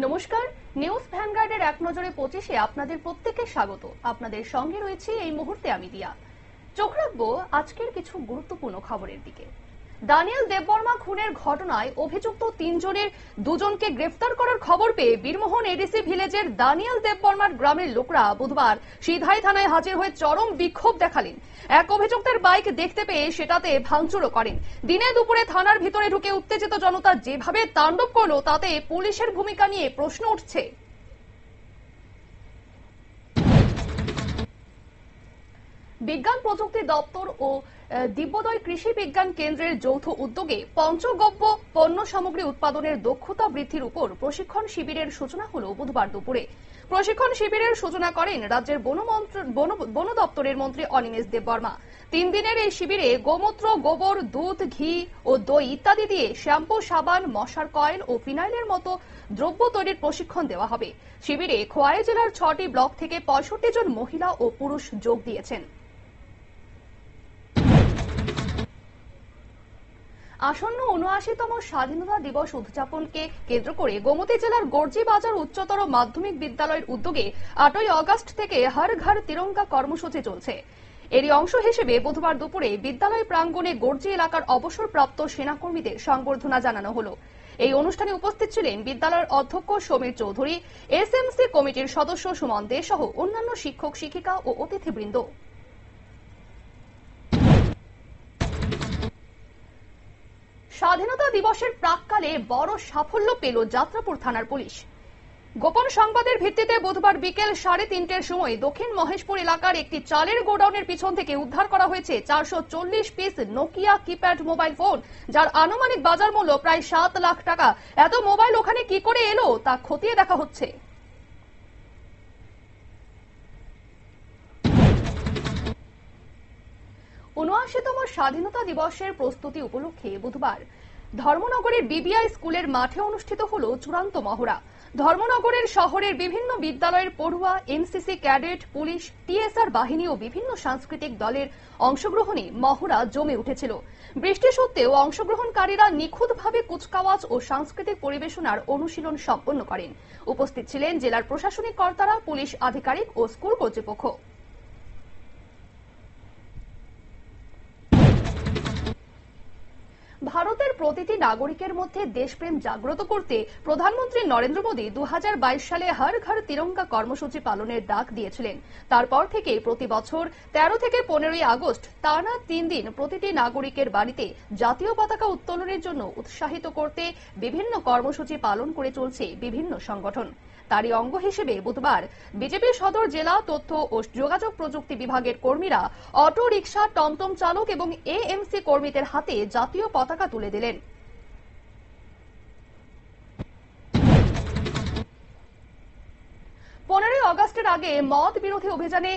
নমস্কার, নিউজ ভ্যানগার্ডের এক নজরে 25-এ আপনাদের প্রত্যেককে স্বাগত। আপনাদের সঙ্গে রয়েছে এই মুহূর্তে আমি দিয়া। চোখ রাখবো আজকের কিছু গুরুত্বপূর্ণ খবরের দিকে। দানিয়েল দেববর্মা খুনের ঘটনায় অভিযুক্ত 3 জনের 2 জনকে গ্রেফতার করার খবর পেয়ে বীরমোহন এডিসি ভিলেজের দানিয়েল দেববর্মার গ্রামের লোকরা বুধবার সিধাই থানায় হাজির হয়ে চরম বিক্ষোভ দেখালেন। এক অভিযুক্তের বাইক দেখতে পেয়ে সেটাতে ভাঙচুরও করেন। দিনে দুপুরে থানার ভিতরে ঢুকে উত্তেজিত জনতা যেভাবে তাণ্ডব করলো তাতে পুলিশের ভূমিকা নিয়ে প্রশ্ন উঠছে। বিজ্ঞান প্রযুক্তি দপ্তর ও দিব্যোদয় কৃষি বিজ্ঞান কেন্দ্রের যৌথ উদ্যোগে পঞ্চগব্য পণ্য সামগ্রী উৎপাদনের দক্ষতা বৃদ্ধির উপর প্রশিক্ষণ শিবিরের সূচনা হলো বুধবার দুপুরে। প্রশিক্ষণ শিবিরের সূচনা করেন রাজ্যের বন দপ্তরের মন্ত্রী অনিমেষ দেববর্মা। 3 দিনের এই শিবিরে গোমূত্র, গোবর, দুধ, ঘি ও দই ইত্যাদি দিয়ে শ্যাম্পু, সাবান, মশার কয়েল ও ফিনাইলের মতো দ্রব্য তৈরির প্রশিক্ষণ দেওয়া হবে। শিবিরে খোয়াই জেলার 6টি ব্লক থেকে 65 জন মহিলা ও পুরুষ যোগ দিয়েছেন। আসন্ন ৭৯তম স্বাধীনতা দিবস উদযাপনকে কেন্দ্র করে গোমতী জেলার গর্জি বাজার উচ্চতর মাধ্যমিক বিদ্যালয়ের উদ্যোগে 8ই আগস্ট থেকে হর ঘর তিরঙ্গা কর্মসূচি চলছে। এরই অংশ হিসেবে বুধবার দুপুরে বিদ্যালয় প্রাঙ্গণে গর্জি এলাকার অবসরপ্রাপ্ত সেনাকর্মীদের সংবর্ধনা জানানো হলো। এই অনুষ্ঠানে উপস্থিত ছিলেন বিদ্যালয়ের অধ্যক্ষ সমীর চৌধুরী, এসএমসি কমিটির সদস্য সুমন দে সহ অন্যান্য শিক্ষক শিক্ষিকা ও অতিথিবৃন্দ। স্বাধীনতা দিবসের প্রাক্কালে বড় সাফল্য পেল যাত্রাপুর থানার পুলিশ। গোপন সংবাদের ভিত্তিতে বুধবার বিকেল 3:30টার সময় দক্ষিণ মহেশপুর এলাকার একটি চালের গোডাউনের পিছন থেকে উদ্ধার করা হয়েছে 440 piece Nokia keypad mobile phone, যার আনুমানিক বাজার মূল্য প্রায় 7 লাখ টাকা। এত মোবাইল ওখানে কি করে এলো তা খতিয়ে দেখা হচ্ছে। ৭৯তম স্বাধীনতা দিবসের প্রস্তুতি উপলক্ষে বুধবার ধর্মনগরের বিবিআই স্কুলের মাঠে অনুষ্ঠিত হল চূড়ান্ত মহড়া। ধর্মনগরের শহরের বিভিন্ন বিদ্যালয়ের পড়ুয়া, এনসিসি ক্যাডেট, পুলিশ, টিএসআর বাহিনী ও বিভিন্ন সাংস্কৃতিক দলের অংশগ্রহণে মহড়া জমে উঠেছিল। বৃষ্টি সত্ত্বেও অংশগ্রহণকারীরা নিখুঁতভাবে কুচকাওয়াজ ও সাংস্কৃতিক পরিবেশনার অনুশীলন সম্পন্ন করেন। উপস্থিত ছিলেন জেলার প্রশাসনিক কর্তারা, পুলিশ আধিকারিক ও স্কুল কর্তৃপক্ষ। ভারতের প্রতিটি নাগরিকের মধ্যে দেশপ্রেম জাগ্রত করতে প্রধানমন্ত্রী নরেন্দ্র মোদী 2022 সালে হর ঘর তিরঙ্গা কর্মসূচি পালনের ডাক দিয়েছিলেন। তারপর থেকে প্রতি বছর 13 থেকে 15ই আগস্ট টানা 3 দিন প্রতিটি নাগরিকের বাড়িতে জাতীয় পতাকা উত্তোলনের জন্য উৎসাহিত করতে বিভিন্ন কর্মসূচি পালন করে চলছে বিভিন্ন সংগঠন। তারই অঙ্গ হিসেবে বুধবার বিজেপি সদর জেলা তথ্য ও যোগাযোগ প্রযুক্তি বিভাগের কর্মীরা অটো রিকশা, টমটম চালক এবং এএমসি কর্মীদের হাতে জাতীয় পতাকা তুলে দিলেন। পনেরোই আগস্টের আগে মদ বিরোধী অভিযানে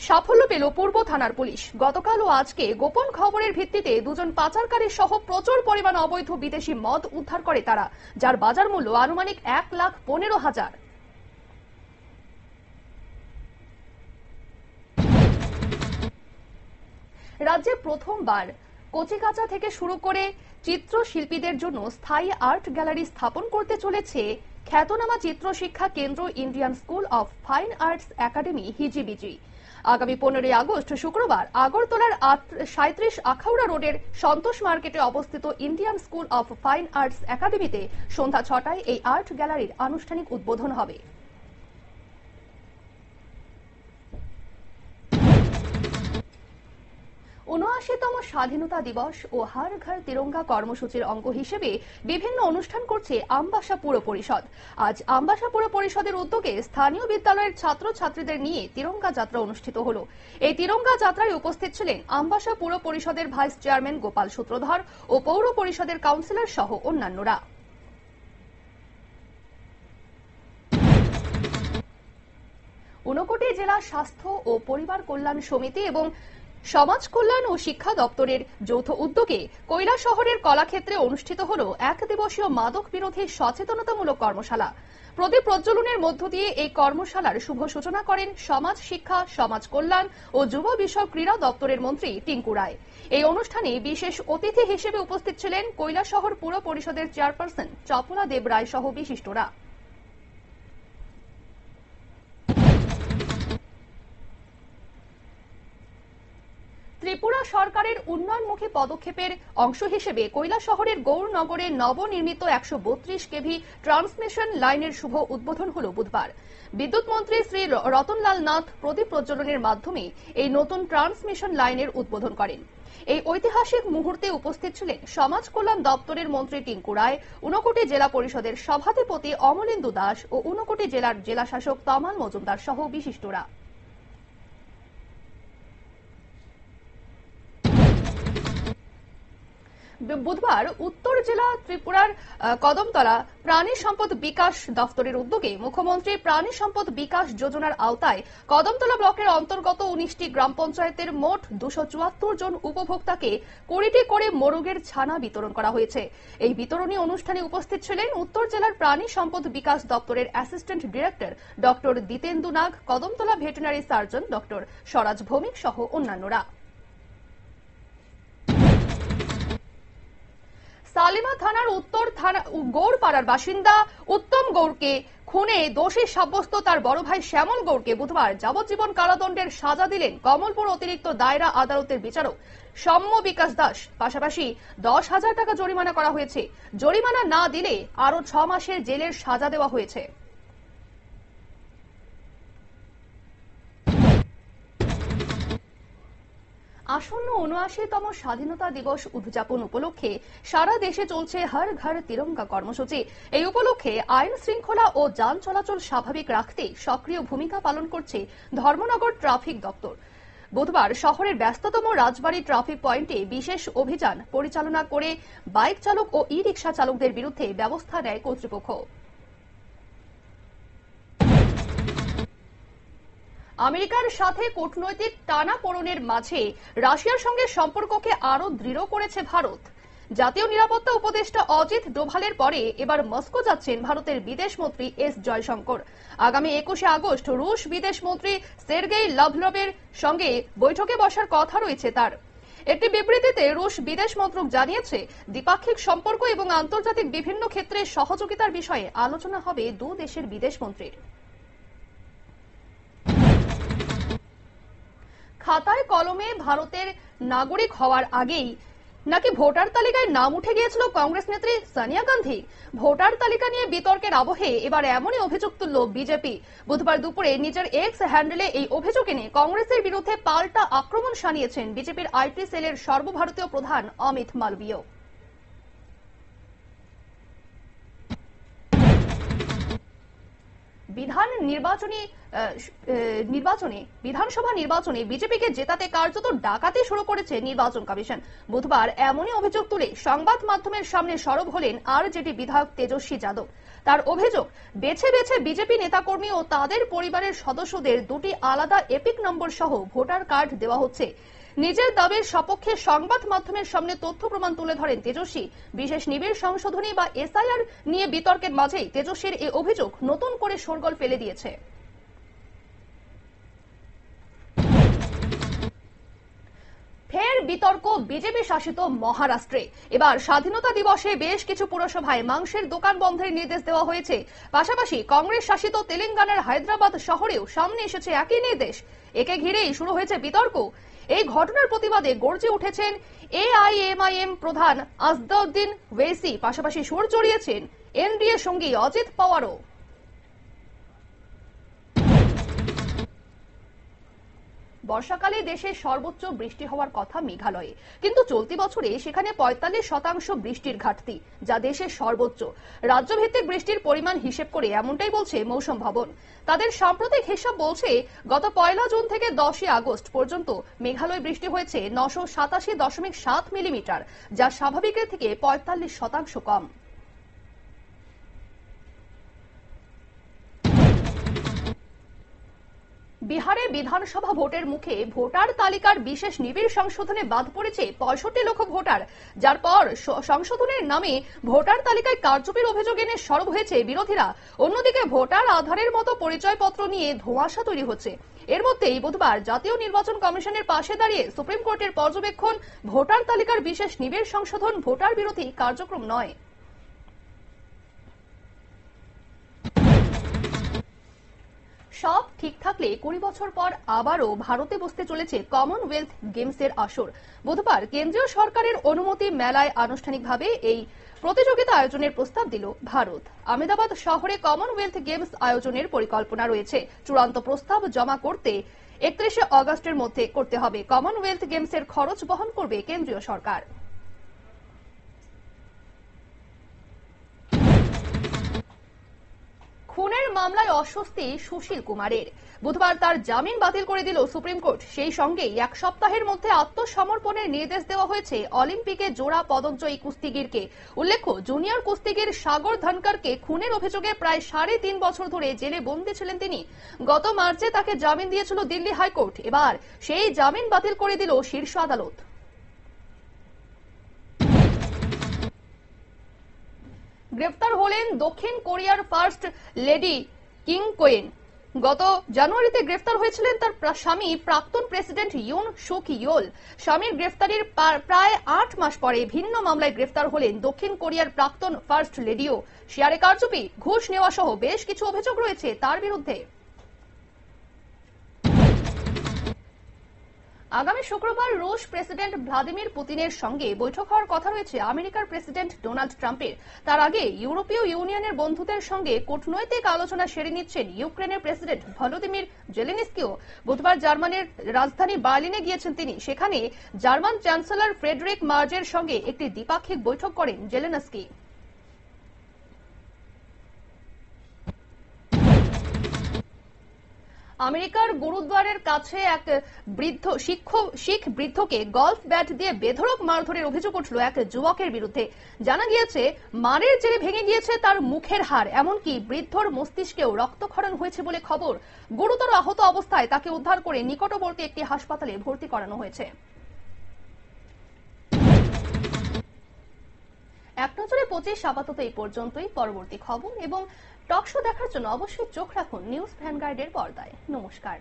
সাফল্য পেল পূর্ব থানার পুলিশ। গতকাল ও আজকে গোপন খবরের ভিত্তিতে 2 জন পাচারকারী সহ প্রচুর পরিমাণ অবৈধ বিদেশি মদ উদ্ধার করে তারা, যার বাজার মূল্য আনুমানিক 1,15,000। রাজ্যে প্রথমবার কচিকাঁচা থেকে শুরু করে চিত্রশিল্পীদের জন্য স্থায়ী আর্ট গ্যালারি স্থাপন করতে চলেছে খ্যাতনামা চিত্রশিক্ষা কেন্দ্র Indian school of fine arts academy Hijibiji. আগামী 15ই আগস্ট শুক্রবার আগরতলার 37 আখাউড়া রোডের সন্তোষ মার্কেটে অবস্থিত Indian school of fine arts একাডেমিতে সন্ধ্যা 6টায় এই আর্ট গ্যালারির আনুষ্ঠানিক উদ্বোধন হবে। ৭৯তম স্বাধীনতা দিবস ও হর ঘর তিরঙ্গা কর্মসূচির অঙ্গ হিসেবে বিভিন্ন অনুষ্ঠান করছে আমবাসা পুর পরিষদ। আজ আমবাসা পুর পরিষদের উদ্যোগে স্থানীয় বিদ্যালয়ের ছাত্রছাত্রীদের নিয়ে তিরঙ্গা যাত্রা অনুষ্ঠিত হল। এই তিরঙ্গা যাত্রায় উপস্থিত ছিলেন আমবাসা পুর পরিষদের ভাইস চেয়ারম্যান গোপাল সূত্রধর ও পৌর পরিষদের কাউন্সিলর সহ অন্যান্যরা। ঊনকোটি জেলা স্বাস্থ্য ও পরিবার কল্যাণ সমিতি এবং সমাজ কল্যাণ ও শিক্ষা দপ্তরের যৌথ উদ্যোগে কৈলাসহরের কলাক্ষেত্রে অনুষ্ঠিত হল 1 দিবসীয় মাদক বিরোধী সচেতনতামূলক কর্মশালা। প্রদীপ প্রজ্বলনের মধ্য দিয়ে এই কর্মশালার শুভ সূচনা করেন সমাজ শিক্ষা, সমাজ কল্যাণ ও যুব বিষয়ক ক্রীড়া দপ্তরের মন্ত্রী টিঙ্কু রায়। এই অনুষ্ঠানে বিশেষ অতিথি হিসেবে উপস্থিত ছিলেন কৈলাসহর পুর পরিষদের চেয়ারপারসন চপলা দেব রায় সহ বিশিষ্টরা। ত্রিপুরা সরকারের উন্নয়নমুখী পদক্ষেপের অংশ হিসেবে কৈলাসহরের গৌরনগরে নবনির্মিত 132 কেভি ট্রান্সমিশন লাইনের শুভ উদ্বোধন হল বুধবার। বিদ্যুৎ মন্ত্রী শ্রী রতনলাল নাথ প্রদীপ প্রজ্বলনের মাধ্যমে এই নতুন ট্রান্সমিশন লাইনের উদ্বোধন করেন। এই ঐতিহাসিক মুহূর্তে উপস্থিত ছিলেন সমাজ কল্যাণ দপ্তরের মন্ত্রী টিঙ্কু রায়, ঊনকোটি জেলা পরিষদের সভাধিপতি অমলেন্দু দাস ও ঊনকোটি জেলার জেলাশাসক তমাল মজুমদার সহ বিশিষ্টরা। বুধবার উত্তর জেলা ত্রিপুরার কদমতলা প্রাণী সম্পদ বিকাশ দফতরের উদ্যোগে মুখ্যমন্ত্রী প্রাণী সম্পদ বিকাশ যোজনার আওতায় কদমতলা ব্লকের অন্তর্গত 19টি গ্রাম পঞ্চায়েতের মোট 274 জন উপভোক্তাকে 20টি করে মোরগের ছানা বিতরণ করা হয়েছে। এই বিতরণী অনুষ্ঠানে উপস্থিত ছিলেন উত্তর জেলার প্রাণী সম্পদ বিকাশ দপ্তরের অ্যাসিস্ট্যান্ট ডিরেক্টর ডক্টর দিতেন্দু নাগ, কদমতলা ভেটেরিনারি সার্জন ডক্টর স্বরাজ ভৌমিক সহ অন্যান্যরা। সালিমা থানার উত্তর থানা গৌড়পাড়ার বাসিন্দা উত্তম গৌড়কে খুনে দোষী সাব্যস্ত তার বড় ভাই শ্যামল গৌড়কে বুধবার যাবজ্জীবন কারাদণ্ডের সাজা দিলেন কমলপুর অতিরিক্ত দায়রা আদালতের বিচারক সৌম্য বিকাশ দাস। পাশাপাশি 10,000 টাকা জরিমানা করা হয়েছে। জরিমানা না দিলে আরো 6 মাসের জেলের সাজা দেওয়া হয়েছে। আসন্ন ৭৯তম স্বাধীনতা দিবস উদযাপন উপলক্ষে সারা দেশে চলছে হর ঘর তিরঙ্গা কর্মসূচি। এই উপলক্ষে আইন শৃঙ্খলা ও যান চলাচল স্বাভাবিক রাখতে সক্রিয় ভূমিকা পালন করছে ধর্মনগর ট্রাফিক দপ্তর। বুধবার শহরের ব্যস্ততম রাজবাড়ী ট্রাফিক পয়েন্টে বিশেষ অভিযান পরিচালনা করে বাইক চালক ও ই রিকশা চালকদের বিরুদ্ধে ব্যবস্থা নেয় কর্তৃপক্ষ। আমেরিকার সাথে কূটনৈতিক টানাপোড়েনের মাঝে রাশিয়ার সঙ্গে সম্পর্ককে আরো দৃঢ় করেছে ভারত। জাতীয় নিরাপত্তা উপদেষ্টা অজিত ডোভালের পরে এবার মস্কো যাচ্ছেন ভারতের বিদেশমন্ত্রী এস জয়শঙ্কর। আগামী 21শে আগস্ট রুশ বিদেশমন্ত্রী সের্গেই লাভরভের সঙ্গে বৈঠকে বসার কথা রয়েছে তার। একটি বিবৃতিতে রুশ বিদেশ মন্ত্রক জানিয়েছে, দ্বিপাক্ষিক সম্পর্ক এবং আন্তর্জাতিক বিভিন্ন ক্ষেত্রে সহযোগিতার বিষয়ে আলোচনা হবে দু দেশের বিদেশমন্ত্রীর। খাতায় কলমে ভারতের নাগরিক হওয়ার আগেই নাকি ভোটার তালিকায় নাম উঠে গিয়েছিল কংগ্রেস নেত্রী সোনিয়া গান্ধী। ভোটার তালিকা নিয়ে বিতর্কের আবহে এবার এমনই অভিযোগ তুলল বিজেপি। বুধবার দুপুরে নিজের এক্স হ্যান্ডেলে এই অভিযোগ এনে কংগ্রেসের বিরুদ্ধে পাল্টা আক্রমণ শানিয়েছেন বিজেপির আইটি সেলের সর্বভারতীয় প্রধান অমিত মালবীয়। বিধানসভা নির্বাচনে বিজেপিকে জেতাতে কার্যত ডাকাতি শুরু করেছে নির্বাচন কমিশন। বুধবার এমনই অভিযোগ তুলে সংবাদ মাধ্যমের সামনে সরব হলেন আরজেডি বিধায়ক তেজস্বী যাদব। তার অভিযোগ, বেছে বেছে বিজেপি নেতাকর্মী ও তাদের পরিবারের সদস্যদের 2টি আলাদা এপিক নম্বর সহ ভোটার কার্ড দেওয়া হচ্ছে। নিজের দাবির সপক্ষে সংবাদ মাধ্যমের সামনে তথ্য প্রমাণ তুলে ধরেন তেজস্বী। বিশেষ নিবিড় সংশোধনী বা এসআইআর নিয়ে বিতর্কের মাঝেই তেজস্বীর এই অভিযোগ নতুন করে শোরগোল ফেলে দিয়েছে। ফের বিতর্ক বিজেপি শাসিত মহারাষ্ট্রে। এবার স্বাধীনতা দিবসে বেশ কিছু পুরসভায় মাংসের দোকান বন্ধের নির্দেশ দেওয়া হয়েছে। পাশাপাশি কংগ্রেস শাসিত তেলেঙ্গানার হায়দ্রাবাদ শহরেও সামনে এসেছে একই নির্দেশ। একে ঘিরেই শুরু হয়েছে বিতর্ক। এই ঘটনার প্রতিবাদে গর্জে উঠেছেন এআইএমআইএম প্রধান আসাদুদ্দিন ওয়েসি। পাশাপাশি সুর চড়িয়েছেন এনডিএ সঙ্গী অজিত পাওয়ারও। বর্ষাকালে দেশে সর্বোচ্চ বৃষ্টি হওয়ার কথা মেঘালয়ে, কিন্তু চলতি বছরে সেখানে 45% বৃষ্টির ঘাটতি, যা দেশের সর্বোচ্চ। রাজ্যভিত্তিক বৃষ্টির পরিমাণ হিসেব করে এমনটাই বলছে মৌসুম ভবন। তাদের সাম্প্রতিক হিসাব বলছে, গত 1 জুন থেকে 10 আগস্ট পর্যন্ত মেঘালয় বৃষ্টি হয়েছে 987.7 মিলিমিটার, যা স্বাভাবিকের থেকে 45% কম। বিহারে বিধানসভা ভোটের মুখে ভোটার তালিকার বিশেষ নিবিড় সংশোধনে বাদ পড়েছে 65 লক্ষ ভোটার, যার পর সংশোধনের নামে ভোটার তালিকায় কারচুপির অভিযোগ এনে সরব হয়েছে বিরোধীরা। অন্যদিকে ভোটার আধারের মতো পরিচয়পত্র নিয়ে ধোঁয়াশা তৈরি হচ্ছে। এর মধ্যেই বুধবার জাতীয় নির্বাচন কমিশনের পাশে দাঁড়িয়ে সুপ্রিম কোর্টের পর্যবেক্ষণ, ভোটার তালিকার বিশেষ নিবিড় সংশোধন ভোটার বিরোধী কার্যক্রম নয়। সব ঠিক থাকলে 20 বছর পর আবারও ভারতে বসতে চলেছে কমনওয়েলথ গেমসের আসর। বুধবার কেন্দ্রীয় সরকারের অনুমতি মেলায় আনুষ্ঠানিকভাবে এই প্রতিযোগিতা আয়োজনের প্রস্তাব দিল ভারত। আহমেদাবাদ শহরে কমনওয়েলথ গেমস আয়োজনের পরিকল্পনা রয়েছে। চূড়ান্ত প্রস্তাব জমা করতে 31 আগস্টের মধ্যে করতে হবে। কমনওয়েলথ গেমসের খরচ বহন করবে কেন্দ্রীয় সরকার। খুনের মামলায় অস্বস্তি সুশীল কুমারের। বুধবার তার জামিন বাতিল করে দিল সুপ্রিম কোর্ট। সেই সঙ্গেই 1 সপ্তাহের মধ্যে আত্মসমর্পণের নির্দেশ দেওয়া হয়েছে অলিম্পিকে জোড়া পদকজয়ী কুস্তিগিরকে। উল্লেখ্য, জুনিয়র কুস্তিগির সাগর ধনকরকে খুনের অভিযোগে প্রায় 3.5 বছর ধরে জেলে বন্দী ছিলেন তিনি। গত মার্চে তাকে জামিন দিয়েছিল দিল্লি হাইকোর্ট। এবার সেই জামিন বাতিল করে দিল শীর্ষ আদালত। গ্রেফতার হলেন দক্ষিণ কোরিয়ার ফার্স্ট লেডি কিম কোয়েন। গত জানুয়ারিতে গ্রেফতার হয়েছিলেন তার স্বামী প্রাক্তন প্রেসিডেন্ট ইউন সুক ইয়োল। স্বামীর গ্রেফতারির প্রায় 8 মাস পরে ভিন্ন মামলায় গ্রেফতার হলেন দক্ষিণ কোরিয়ার প্রাক্তন ফার্স্ট লেডিও। শেয়ারে কারচুপি, ঘুষ নেওয়া সহ বেশ কিছু অভিযোগ রয়েছে তার বিরুদ্ধে। আগামী শুক্রবার রুশ প্রেসিডেন্ট ভ্লাদিমির পুতিনের সঙ্গে বৈঠক হওয়ার কথা রয়েছে আমেরিকার প্রেসিডেন্ট ডোনাল্ড ট্রাম্পের। তার আগে ইউরোপীয় ইউনিয়নের বন্ধুদের সঙ্গে কূটনৈতিক আলোচনা সেরে নিচ্ছেন ইউক্রেনের প্রেসিডেন্ট ভলোদিমির জেলেনস্কিও। বুধবার জার্মানির রাজধানী বার্লিনে গিয়েছেন তিনি। সেখানে জার্মান চ্যান্সেলর ফ্রেডরিক মার্জের সঙ্গে একটি দ্বিপাক্ষিক বৈঠক করেন জেলেনস্কি। আমেরিকার গুরুদ্বারের কাছে এক শিখ বৃদ্ধকে গলফ ব্যাট দিয়ে বেধড়ক মারধরের অভিযোগ উঠল এক যুবকের বিরুদ্ধে। জানা গিয়েছে, মারের জেরে ভেঙে গিয়েছে তার মুখের হাড়, এমনকি বৃদ্ধর মস্তিষ্কেও রক্তক্ষরণ হয়েছে বলে খবর। গুরুতর আহত অবস্থায় তাকে উদ্ধার করে নিকটবর্তী একটি হাসপাতালে ভর্তি করানো হয়েছে। এক নজরে 25 আপাতত এই পর্যন্তই। পরবর্তী খবর এবং টক শো দেখার জন্য অবশ্যই চোখ রাখুন নিউজ ভ্যানগার্ডের পর্দায়। নমস্কার।